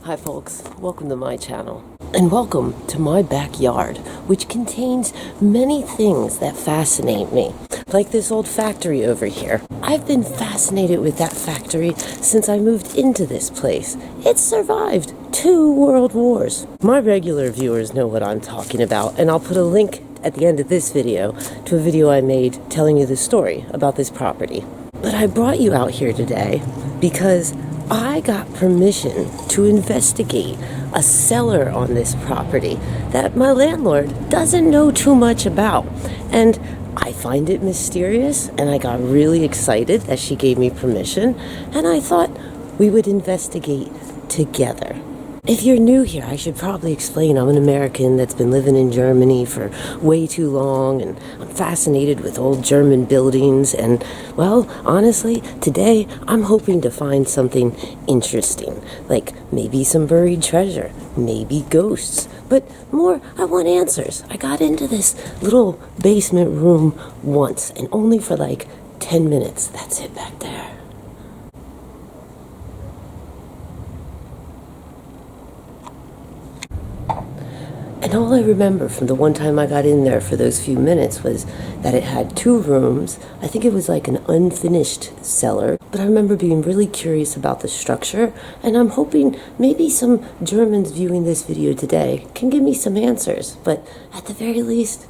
Hi folks, welcome to my channel. And welcome to my backyard, which contains many things that fascinate me. Like this old factory over here. I've been fascinated with that factory since I moved into this place. It's survived 2 world wars. My regular viewers know what I'm talking about, and I'll put a link at the end of this video to a video I made telling you the story about this property. But I brought you out here today because I got permission to investigate a cellar on this property that my landlord doesn't know too much about. And I find it mysterious, and I got really excited that she gave me permission, and I thought we would investigate together. If you're new here, I should probably explain I'm an American that's been living in Germany for way too long, and I'm fascinated with old German buildings, and, well, honestly, today I'm hoping to find something interesting, like maybe some buried treasure, maybe ghosts, but more, I want answers. I got into this little basement room once, and only for like 10 minutes. That's it back there. And all I remember from the one time I got in there for those few minutes was that it had 2 rooms. I think it was like an unfinished cellar. But I remember being really curious about the structure. And I'm hoping maybe some Germans viewing this video today can give me some answers. But at the very least,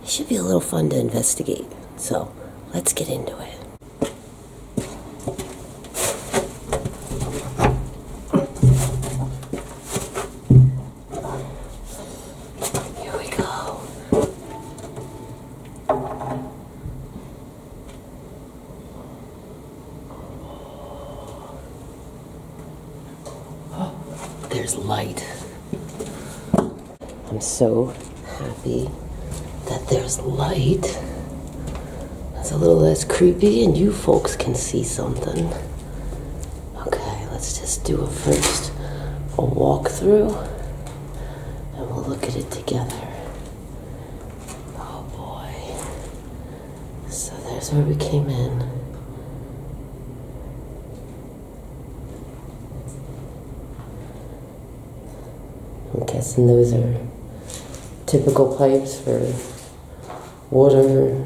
it should be a little fun to investigate. So let's get into it. There's light. I'm so happy that there's light. It's a little less creepy and you folks can see something. Okay, let's just do a walkthrough and we'll look at it together. Oh boy. So there's where we came in. I'm guessing those are typical pipes for water,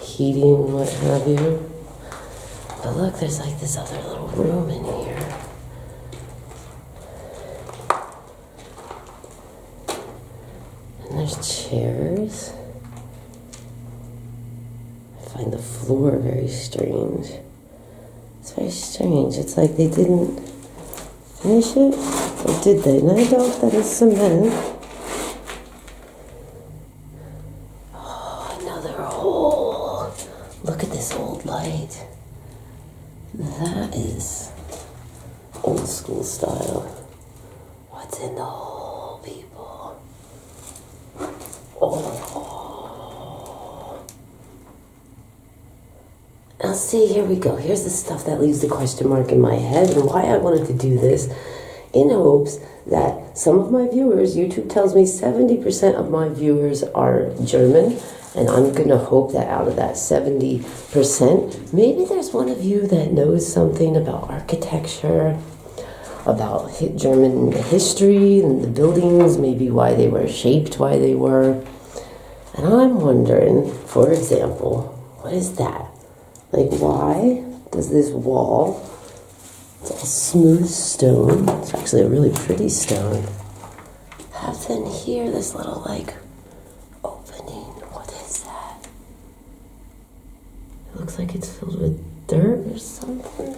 heating, what have you. But look, there's like this other little room in here. And there's chairs. I find the floor very strange. It's very strange. It's like they didn't finish it. Or did they? And I doubt that is cement. Oh, another hole. Look at this old light. That is old school style. What's in the hole, people? Oh. Now see, here we go. Here's the stuff that leaves the question mark in my head and why I wanted to do this. In hopes that some of my viewers, YouTube tells me 70% of my viewers are German, and I'm going to hope that out of that 70%, maybe there's one of you that knows something about architecture, about German history and the buildings, maybe why they were shaped, why they were. And I'm wondering, for example, what is that? Like, why does this wall... It's all smooth stone. It's actually a really pretty stone. Have then here this little like opening. What is that? It looks like it's filled with dirt or something.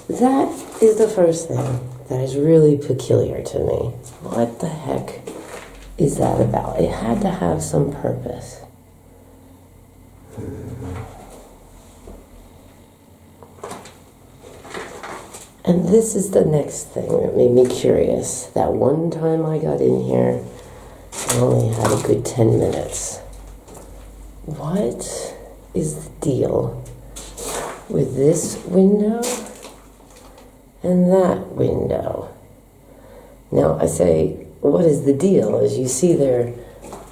That is the first thing that is really peculiar to me. What the heck is that about? It had to have some purpose. And this is the next thing that made me curious. That one time I got in here, I only had a good 10 minutes. What is the deal with this window and that window? Now, I say, what is the deal? As you see, they're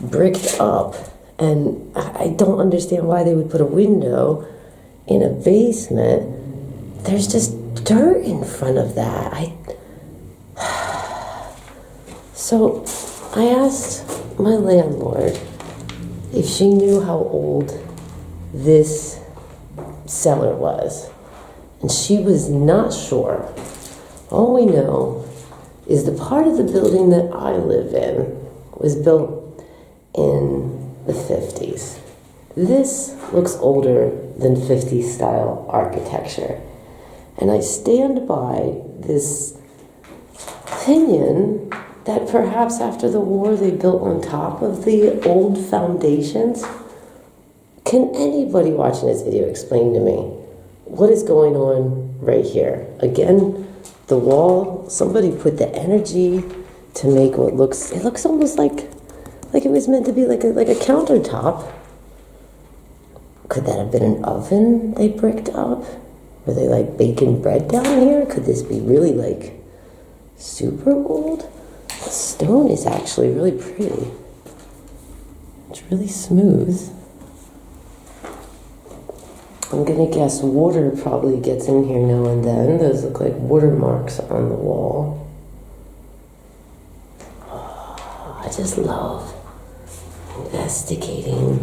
bricked up, and I don't understand why they would put a window in a basement. There's just dirt in front of that. So I asked my landlord if she knew how old this cellar was, and she was not sure. All we know is the part of the building that I live in was built in the 50s. This looks older than 50s style architecture. And I stand by this opinion that perhaps after the war they built on top of the old foundations. Can anybody watching this video explain to me what is going on right here? Again, the wall, somebody put the energy to make what looks, it looks almost like it was meant to be like a countertop. Could that have been an oven they bricked up? Were they like baking bread down here? Could this be really like super old? The stone is actually really pretty. It's really smooth. I'm gonna guess water probably gets in here now and then. Those look like watermarks on the wall. Oh, I just love investigating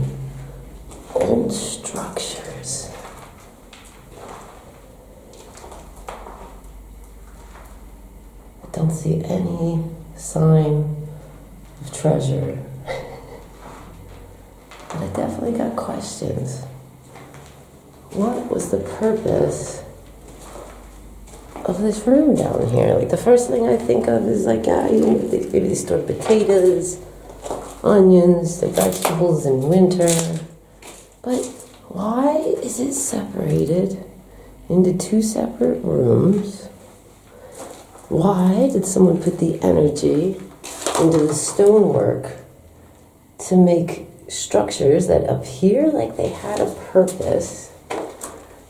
old structures. I don't see any sign of treasure. But I definitely got questions. What was the purpose of this room down here? Like, the first thing I think of is like, maybe they store potatoes, onions, the vegetables in winter. But why is it separated into two separate rooms? Why did someone put the energy into the stonework to make structures that appear like they had a purpose?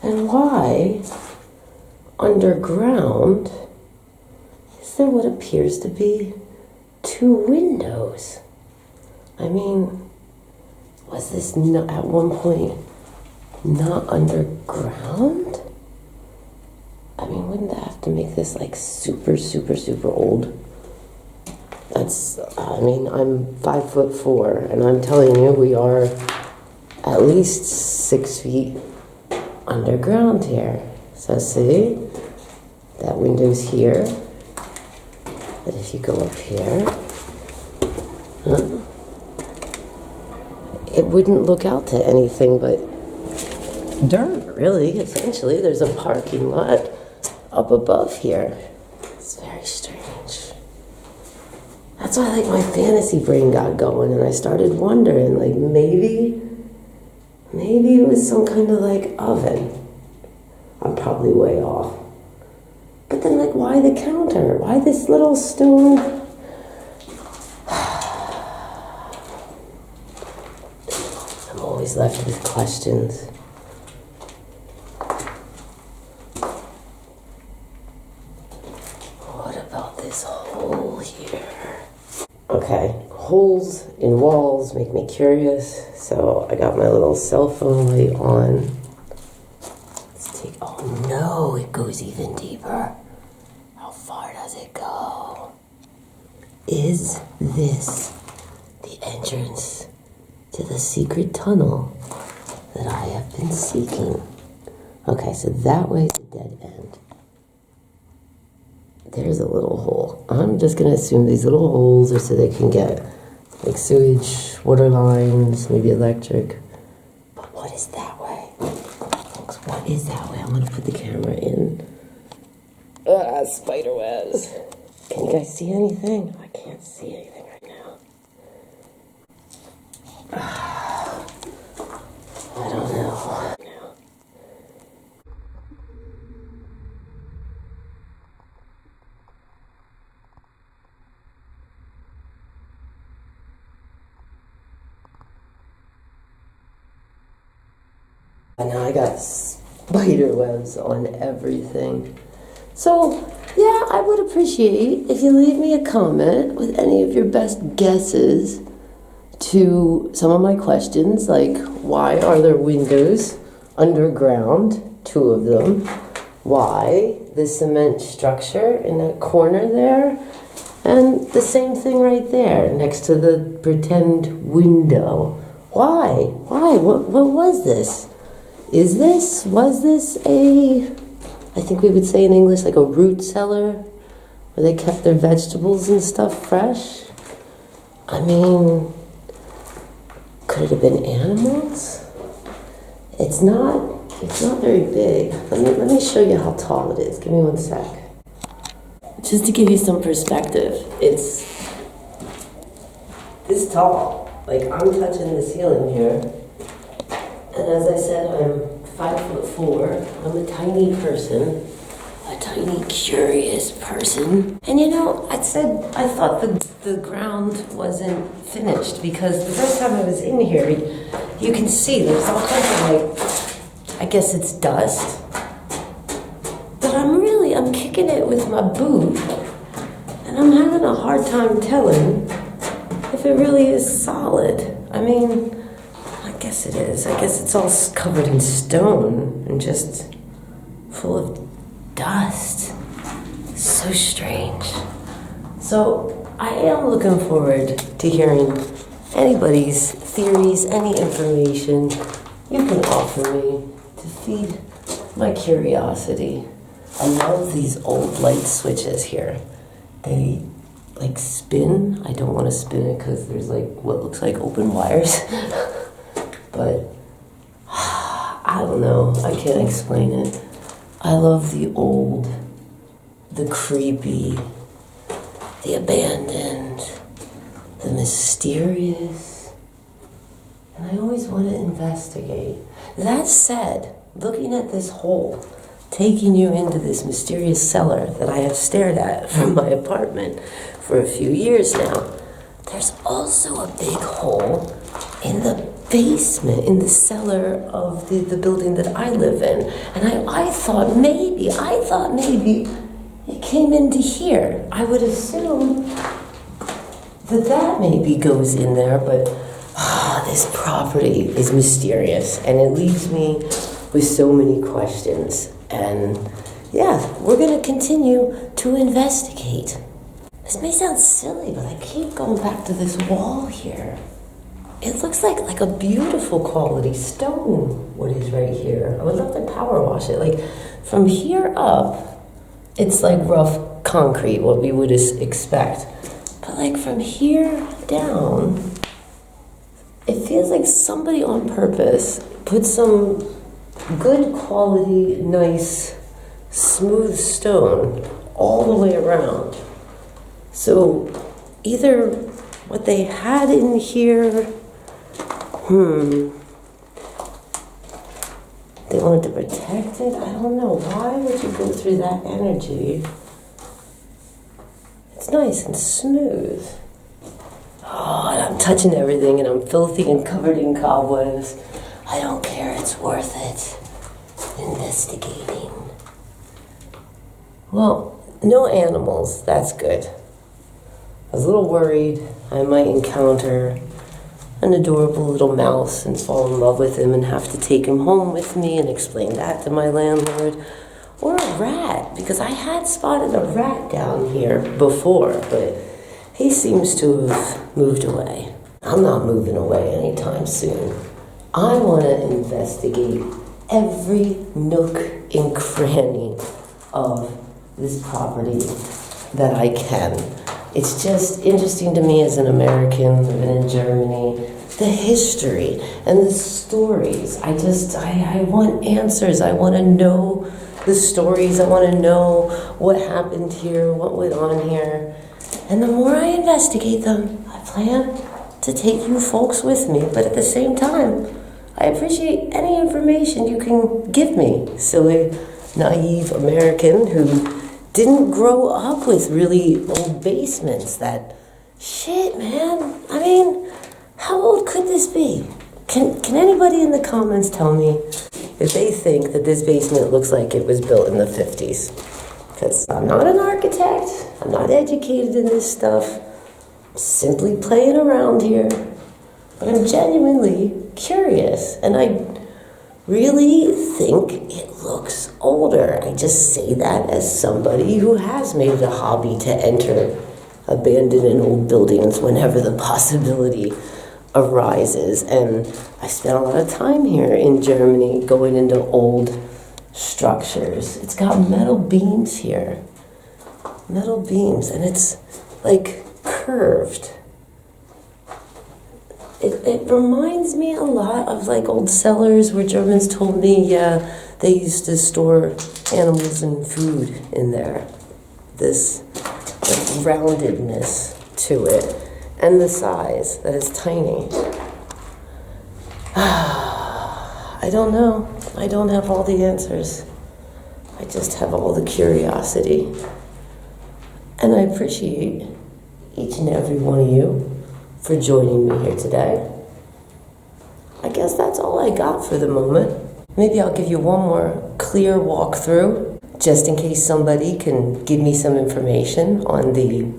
And why, underground, is there what appears to be two windows? I mean, was this not, at one point not underground? I mean, wouldn't that have to make this like super, super, super old? I'm 5'4", and I'm telling you, we are at least 6 feet underground here. So see, that window's here. But if you go up here, it wouldn't look out to anything but dirt, really. Essentially, there's a parking lot up above here. It's very strange. That's why, like, my fantasy brain got going, and I started wondering, like, maybe it was some kind of, like, oven. I'm probably way off. But then, like, why the counter? Why this little stone? I'm always left with questions. What about this hole here? Okay, holes in walls make me curious, so I got my little cell phone light on. Let's take, oh no, it goes even deeper. How far does it go? Is this the entrance to the secret tunnel that I have been seeking? Okay, so that way is a dead end. There's a little hole. I'm just gonna assume these little holes are so they can get like sewage, water lines, maybe electric. But what is that way? Folks, what is that way? I'm gonna put the camera in. Spider webs. Can you guys see anything? I can't see anything right now. I don't know. And now I got spider webs on everything. So, yeah, I would appreciate if you leave me a comment with any of your best guesses to some of my questions, like why are there windows underground, 2 of them? why the cement structure in that corner there, and the same thing right there next to the pretend window. Why? What was this? Was this a, I think we would say in English, like a root cellar, where they kept their vegetables and stuff fresh? I mean, could it have been animals? It's not very big. Let me show you how tall it is. Give me one sec. Just to give you some perspective, it's this tall. Like, I'm touching the ceiling here. And as I said, I'm 5'4". I'm a tiny person. A tiny, curious person. And you know, I thought the ground wasn't finished because the first time I was in here, you can see there's all kinds of, like, I guess it's dust. But I'm kicking it with my boot, and I'm having a hard time telling if it really is solid. I mean, I guess it is. I guess it's all covered in stone and just full of dust. So strange. So I am looking forward to hearing anybody's theories, any information you can offer me to feed my curiosity. I love these old light switches here. They like spin. I don't want to spin it because there's like what looks like open wires. But I don't know. I can't explain it. I love the old, the creepy, the abandoned, the mysterious. And I always want to investigate. That said, looking at this hole, taking you into this mysterious cellar that I have stared at from my apartment for a few years now, there's also a big hole in the basement, in the cellar of the building that I live in. And I thought maybe it came into here. I would assume that maybe goes in there, but this property is mysterious, and it leaves me with so many questions. And yeah, we're gonna continue to investigate. This may sound silly, but I keep going back to this wall here. It looks like a beautiful quality stone, what is right here. I would love to power wash it. Like, from here up, it's like rough concrete, what we would expect. But like from here down, it feels like somebody on purpose put some good quality, nice, smooth stone all the way around. So either what they had in here, they wanted to protect it? I don't know. Why would you go through that energy? It's nice and smooth. Oh, and I'm touching everything, and I'm filthy and covered in cobwebs. I don't care. It's worth it. Investigating. Well, no animals. That's good. I was a little worried I might encounter an adorable little mouse and fall in love with him and have to take him home with me and explain that to my landlord. Or a rat, because I had spotted a rat down here before, but he seems to have moved away. I'm not moving away anytime soon. I want to investigate every nook and cranny of this property that I can. It's just interesting to me as an American living in Germany, the history and the stories. I want answers. I want to know the stories. I want to know what happened here, what went on here. And the more I investigate them, I plan to take you folks with me. But at the same time, I appreciate any information you can give me, silly, naive American who didn't grow up with really old basements. That shit, man. I mean, how old could this be? Can anybody in the comments tell me if they think that this basement looks like it was built in the 50s? Because I'm not an architect. I'm not educated in this stuff. I'm simply playing around here. But I'm genuinely curious, and I really think it looks older. I just say that as somebody who has made it a hobby to enter abandoned and old buildings whenever the possibility arises. And I spent a lot of time here in Germany going into old structures. It's got metal beams here. Metal beams, and it's like curved. It reminds me a lot of like old cellars where Germans told me, yeah, they used to store animals and food in there. This like roundedness to it, and the size that is tiny. I don't know. I don't have all the answers. I just have all the curiosity. And I appreciate each and every one of you for joining me here today. I guess that's all I got for the moment. Maybe I'll give you one more clear walkthrough, just in case somebody can give me some information on the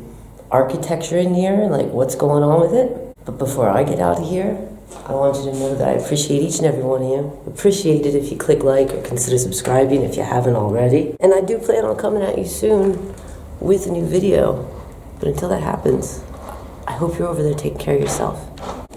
architecture in here, like what's going on with it. But before I get out of here, I want you to know that I appreciate each and every one of you. Appreciate it if you click like or consider subscribing if you haven't already. And I do plan on coming at you soon with a new video. But until that happens, I hope you're over there taking care of yourself.